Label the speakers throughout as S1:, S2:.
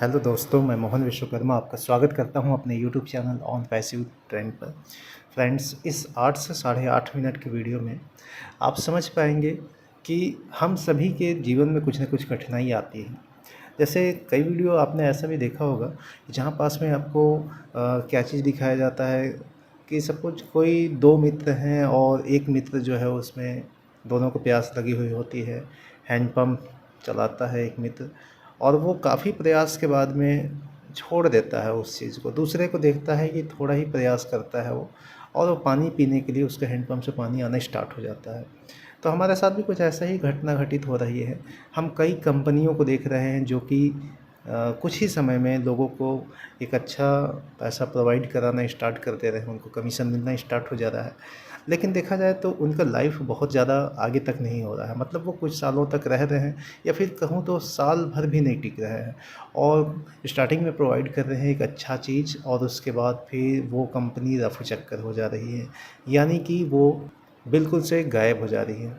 S1: Hello दोस्तों, मैं मोहन विश्वकर्मा आपका स्वागत करता हूं अपने YouTube channel on passive trend पर। फ्रेंड्स, इस 8 से साढ़े 8 मिनट के वीडियो में आप समझ पाएंगे कि हम सभी के जीवन में कुछ न कुछ कठिनाई आती है। जैसे कई वीडियो आपने ऐसा भी देखा होगा कि जहां पास में आपको क्या चीज़ दिखाया जाता है कि सपोज कोई दो मित्र हैं और एक मित्र जो है उसमें दोनों को प्यास लगी हुई होती है। हैंडपम्प चलाता है एक मित्र और वो काफ़ी प्रयास के बाद में छोड़ देता है उस चीज़ को। दूसरे को देखता है कि थोड़ा ही प्रयास करता है वो, और वो पानी पीने के लिए उसके हैंडपम्प से पानी आना स्टार्ट हो जाता है। तो हमारे साथ भी कुछ ऐसा ही घटना घटित हो रही है। हम कई कंपनियों को देख रहे हैं जो कि कुछ ही समय में लोगों को एक अच्छा पैसा प्रोवाइड कराना स्टार्ट कर दे रहे हैं, उनको कमीशन मिलना स्टार्ट हो जा रहा है। लेकिन देखा जाए तो उनका लाइफ बहुत ज़्यादा आगे तक नहीं हो रहा है, मतलब वो कुछ सालों तक रह रहे हैं या फिर कहूँ तो साल भर भी नहीं टिक रहे हैं। और स्टार्टिंग में प्रोवाइड कर रहे हैं एक अच्छा चीज़ और उसके बाद फिर वो कंपनी रफू चक्कर हो जा रही है, यानी कि वो बिल्कुल से गायब हो जा रही है।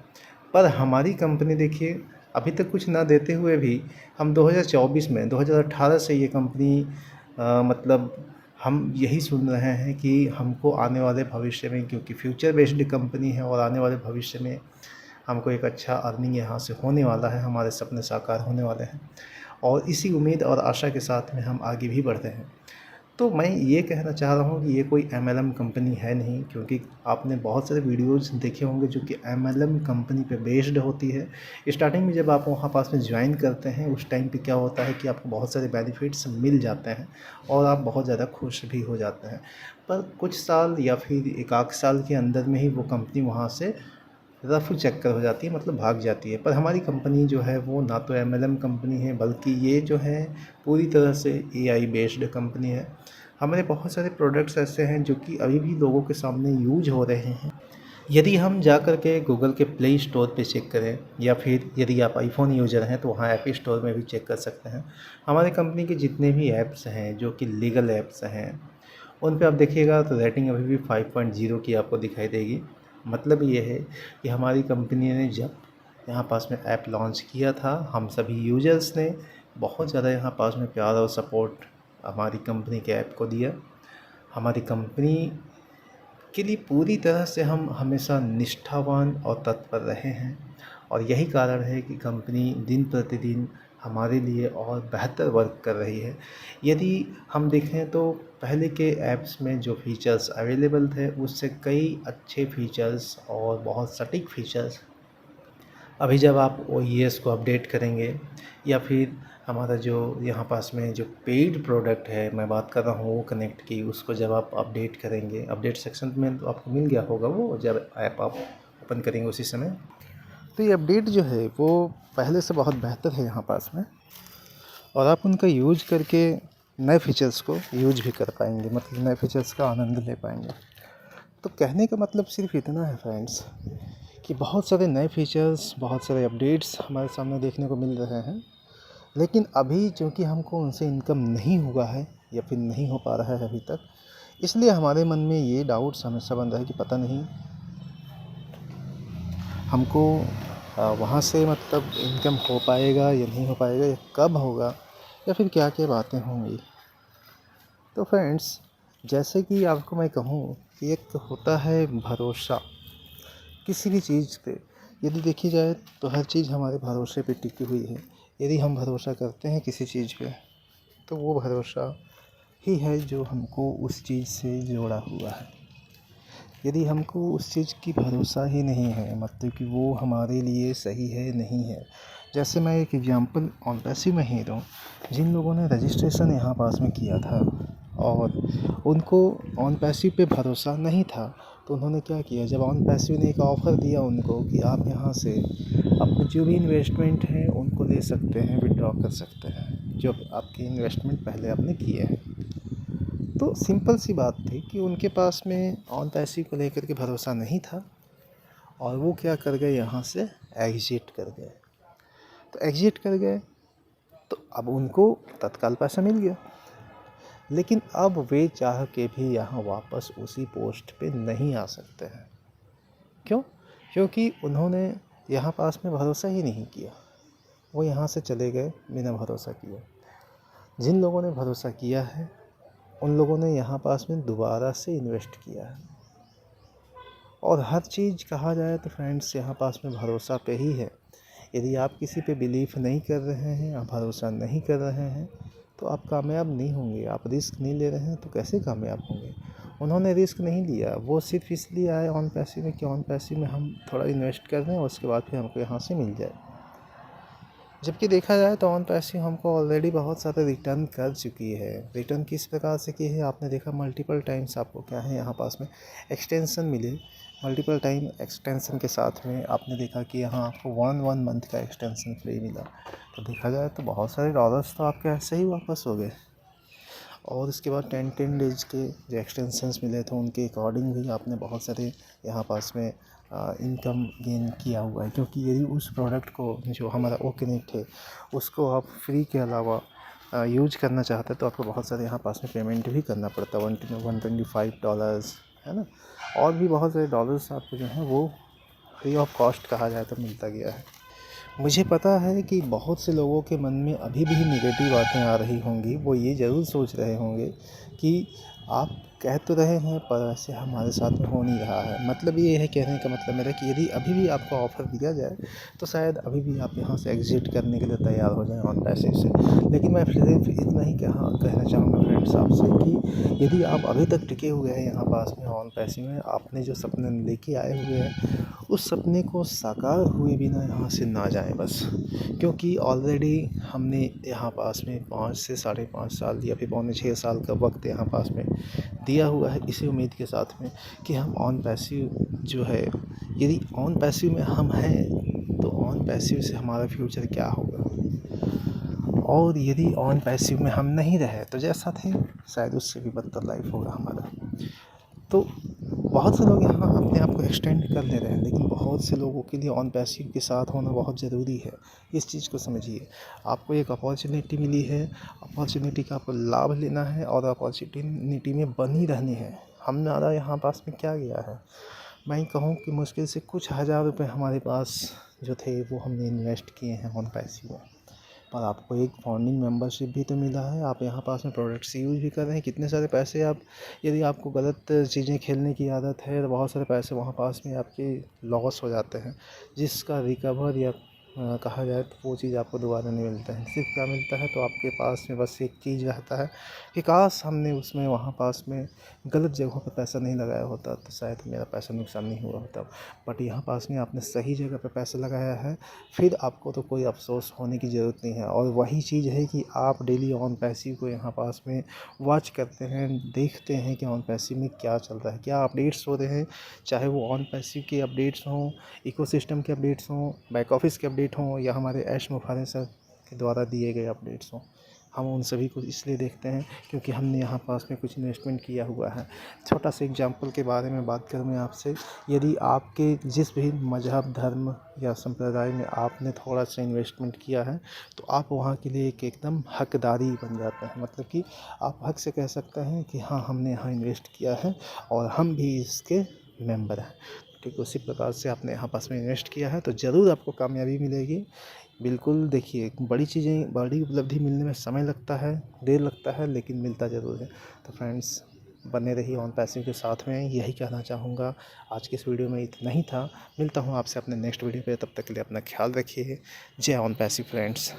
S1: पर हमारी कंपनी देखिए, अभी तक कुछ ना देते हुए भी हम 2024 में 2018 से ये कंपनी मतलब हम यही सुन रहे हैं कि हमको आने वाले भविष्य में, क्योंकि फ्यूचर बेस्ड कंपनी है और आने वाले भविष्य में हमको एक अच्छा अर्निंग यहाँ से होने वाला है, हमारे सपने साकार होने वाले हैं। और इसी उम्मीद और आशा के साथ में हम आगे भी बढ़ रहे हैं। तो मैं ये कहना चाह रहा हूँ कि ये कोई एमएलएम कंपनी है नहीं, क्योंकि आपने बहुत सारे वीडियोज़ देखे होंगे जो कि एमएलएम कंपनी पे बेस्ड होती है। स्टार्टिंग में जब आप वहाँ पास में ज्वाइन करते हैं उस टाइम पे क्या होता है कि आपको बहुत सारे बेनिफिट्स मिल जाते हैं और आप बहुत ज़्यादा खुश भी हो जाते हैं। पर कुछ साल या फिर एक आध साल के अंदर में ही वो कंपनी वहाँ से रफू चक्कर हो जाती है, मतलब भाग जाती है। पर हमारी कंपनी जो है वो ना तो एमएलएम कंपनी है, बल्कि ये जो है पूरी तरह से एआई बेस्ड कंपनी है। हमारे बहुत सारे प्रोडक्ट्स ऐसे हैं जो कि अभी भी लोगों के सामने यूज हो रहे हैं। यदि हम जा कर के गूगल के प्ले स्टोर पे चेक करें या फिर यदि आप आईफोन यूज़र हैं तो वहाँ ऐप स्टोर में भी चेक कर सकते हैं। हमारी कंपनी के जितने भी ऐप्स हैं जो कि लीगल ऐप्स हैं, उन पे आप देखिएगा तो रेटिंग अभी भी 5.0 की आपको दिखाई देगी। मतलब ये है कि हमारी कंपनी ने जब यहाँ पास में ऐप लॉन्च किया था, हम सभी यूजर्स ने बहुत ज़्यादा यहाँ पास में प्यार और सपोर्ट हमारी कंपनी के ऐप को दिया। हमारी कंपनी के लिए पूरी तरह से हम हमेशा निष्ठावान और तत्पर रहे हैं, और यही कारण है कि कंपनी दिन प्रतिदिन हमारे लिए और बेहतर वर्क कर रही है। यदि हम देखें तो पहले के ऐप्स में जो फीचर्स अवेलेबल थे उससे कई अच्छे फीचर्स और बहुत सटीक फीचर्स अभी जब आप ओएस को अपडेट करेंगे या फिर हमारा जो यहाँ पास में जो पेड प्रोडक्ट है मैं बात कर रहा हूँ वो कनेक्ट की, उसको जब आप अपडेट करेंगे, अपडेट सेक्शन में तो आपको मिल गया होगा वो, जब ऐप आप ओपन करेंगे उसी समय, तो ये अपडेट जो है वो पहले से बहुत बेहतर है यहाँ पास में, और आप उनका यूज करके नए फीचर्स को यूज भी कर पाएंगे, मतलब नए फीचर्स का आनंद ले पाएंगे। तो कहने का मतलब सिर्फ इतना है फ्रेंड्स कि बहुत सारे नए फीचर्स, बहुत सारे अपडेट्स हमारे सामने देखने को मिल रहे हैं, लेकिन अभी चूँकि हमको उनसे इनकम नहीं हुआ है या फिर नहीं हो पा रहा है अभी तक, इसलिए हमारे मन में ये डाउट्स हमेशा बन रहा है कि पता नहीं हमको वहाँ से मतलब इनकम हो पाएगा या नहीं हो पाएगा, या कब होगा, या फिर क्या क्या बातें होंगी। तो फ्रेंड्स, जैसे कि आपको मैं कहूँ कि एक होता है भरोसा किसी भी चीज़ पे। यदि देखी जाए तो हर चीज़ हमारे भरोसे पे टिकी हुई है। यदि हम भरोसा करते हैं किसी चीज़ पे तो वो भरोसा ही है जो हमको उस चीज़ से जोड़ा हुआ है। यदि हमको उस चीज़ की भरोसा ही नहीं है, मतलब कि वो हमारे लिए सही है नहीं है। जैसे मैं एक एग्जांपल ऑन पैसिव में ही दूँ, जिन लोगों ने रजिस्ट्रेशन यहाँ पास में किया था और उनको ऑन पैसिव पे भरोसा नहीं था, तो उन्होंने क्या किया, जब ऑन पैसिव ने एक ऑफ़र दिया उनको कि आप यहाँ से आपको जो भी इन्वेस्टमेंट है उनको ले सकते हैं, विड्रॉ कर सकते हैं जो आपकी इन्वेस्टमेंट पहले आपने किए हैं। तो सिंपल सी बात थी कि उनके पास में ऑन पैसिव को लेकर के भरोसा नहीं था और वो क्या कर गए, यहाँ से एग्जिट कर गए। तो एग्जिट कर गए तो अब उनको तत्काल पैसा मिल गया, लेकिन अब वे चाह के भी यहाँ वापस उसी पोस्ट पे नहीं आ सकते हैं। क्यों? क्योंकि उन्होंने यहाँ पास में भरोसा ही नहीं किया, वो यहाँ से चले गए बिना भरोसा किए। जिन लोगों ने भरोसा किया है उन लोगों ने यहाँ पास में दोबारा से इन्वेस्ट किया है। और हर चीज़ कहा जाए तो फ्रेंड्स यहाँ पास में भरोसा पे ही है। यदि आप किसी पे बिलीव नहीं कर रहे हैं, आप भरोसा नहीं कर रहे हैं, तो आप कामयाब नहीं होंगे। आप रिस्क नहीं ले रहे हैं तो कैसे कामयाब होंगे। उन्होंने रिस्क नहीं लिया, वो सिर्फ इसलिए आए ऑन पैसिव में कि ऑन पैसिव में हम थोड़ा इन्वेस्ट कर दें और उसके बाद फिर हमको यहाँ से मिल जाए। जबकि देखा जाए तो ऑन पैसिव हमको ऑलरेडी बहुत सारे रिटर्न कर चुकी है। रिटर्न किस प्रकार से की है, आपने देखा मल्टीपल टाइम्स आपको क्या है यहाँ पास में एक्सटेंशन मिले। मल्टीपल टाइम एक्सटेंशन के साथ में आपने देखा कि यहाँ आपको वन मंथ का एक्सटेंशन फ्री मिला। तो देखा जाए तो बहुत सारे डॉलर्स तो आपके ऐसे ही वापस हो गए। और उसके बाद 10 डेज़ के जो एक्सटेंशंस मिले थे उनके अकॉर्डिंग भी आपने बहुत सारे यहाँ पास में इनकम गेन किया हुआ है। क्योंकि यदि उस प्रोडक्ट को जो हमारा ओकेनेट है उसको आप फ्री के अलावा यूज करना चाहते हैं तो आपको बहुत सारे यहाँ पास में पेमेंट भी करना पड़ता है, $125 है ना। और भी बहुत सारे डॉलर्स आपको जो है वो फ्री ऑफ कॉस्ट कहा जाए तो मिलता गया है। मुझे पता है कि बहुत से लोगों के मन में अभी भी नेगेटिव बातें आ रही होंगी। वो ये ज़रूर सोच रहे होंगे कि आप कह तो रहे हैं पर ऐसे हमारे साथ में हो नहीं रहा है। मतलब ये है, कहने का मतलब मेरा कि यदि अभी भी आपको ऑफ़र दिया जाए तो शायद अभी भी आप यहाँ से एग्ज़िट करने के लिए तैयार हो जाएं ऑन पैसिव से। लेकिन मैं सिर्फ इतना ही कहना चाहूँगा फ्रेंड्स आपसे कि यदि आप अभी तक टिके हुए हैं यहाँ पास में ऑन पैसिव में, आपने जो सपने लेके आए हुए हैं उस सपने को साकार हुए बिना यहाँ से ना जाएं बस। क्योंकि ऑलरेडी हमने यहाँ पास में 5 से 5.5 साल या फिर 5.5 साल का वक्त यहाँ पास में दिया हुआ है इसी उम्मीद के साथ में कि हम ऑन पैसिव जो है, यदि ऑन पैसिव में हम हैं तो ऑन पैसिव से हमारा फ्यूचर क्या होगा। और यदि ऑन पैसिव में हम नहीं रहे तो जैसा थे शायद उससे भी बदतर लाइफ होगा हमारा। तो बहुत से लोग यहाँ अपने आप को एक्सटेंड कर ले रहे हैं, लेकिन बहुत से लोगों के लिए ऑन पैसिव के साथ होना बहुत ज़रूरी है। इस चीज़ को समझिए, आपको एक अपॉर्चुनिटी मिली है, अपॉर्चुनिटी का आपको लाभ लेना है और अपॉर्चुनिटी में बनी रहनी है। हमारा यहाँ पास में क्या गया है, मैं कहूँ कि मुश्किल से कुछ हज़ार रुपये हमारे पास जो थे वो हमने इन्वेस्ट किए हैं ऑन पैसिव में। पर आपको एक फाउंडिंग मेंबरशिप भी तो मिला है, आप यहाँ पास में प्रोडक्ट्स यूज़ भी कर रहे हैं। कितने सारे पैसे आप, यदि आपको गलत चीज़ें खेलने की आदत है तो बहुत सारे पैसे वहाँ पास में आपके लॉस हो जाते हैं, जिसका रिकवर या कहा जाए तो वो चीज़ आपको दोबारा नहीं मिलता है। सिर्फ क्या मिलता है तो आपके पास में बस एक चीज़ रहता है कि काश हमने उसमें वहाँ पास में गलत जगहों पर पैसा नहीं लगाया होता तो शायद मेरा पैसा नुकसान नहीं हुआ होता। बट यहाँ पास में आपने सही जगह पर पैसा लगाया है, फिर आपको तो कोई अफ़सोस होने की ज़रूरत नहीं है। और वही चीज़ है कि आप डेली ऑन पैसिव को यहाँ पास में वॉच करते हैं, देखते हैं कि ऑन पैसिव में क्या चल रहा है, क्या अपडेट्स हो रहे हैं, चाहे वो ऑन पैसिव के अपडेट्स हों, इकोसिस्टम के अपडेट्स हों, बैक ऑफिस के अपडेट हों या हमारे ऐश मुफारे सर के द्वारा दिए गए अपडेट्स हों। हम उन सभी को इसलिए देखते हैं क्योंकि हमने यहाँ पास में कुछ इन्वेस्टमेंट किया हुआ है। छोटा सा एग्जांपल के बारे में बात करूँ मैं आपसे, यदि आपके जिस भी मज़हब, धर्म या संप्रदाय में आपने थोड़ा सा इन्वेस्टमेंट किया है तो आप वहाँ के लिए एक एकदम हकदारी बन जाते हैं। मतलब कि आप हक से कह सकते हैं कि हाँ, हमने यहाँ इन्वेस्ट किया है और हम भी इसके मेंबर हैं। ठीक उसी प्रकार से आपने यहाँ पास में इन्वेस्ट किया है तो ज़रूर आपको कामयाबी मिलेगी। बिल्कुल देखिए, बड़ी चीज़ें, बड़ी उपलब्धि मिलने में समय लगता है, देर लगता है, लेकिन मिलता ज़रूर है। तो फ्रेंड्स, बने रहिए ऑन पैसिव के साथ में, यही कहना चाहूँगा। आज की इस वीडियो में इतना ही था। मिलता हूँ आपसे अपने नेक्स्ट वीडियो पे, तब तक के लिए अपना ख्याल रखिए। जय ऑन पैसिव फ्रेंड्स।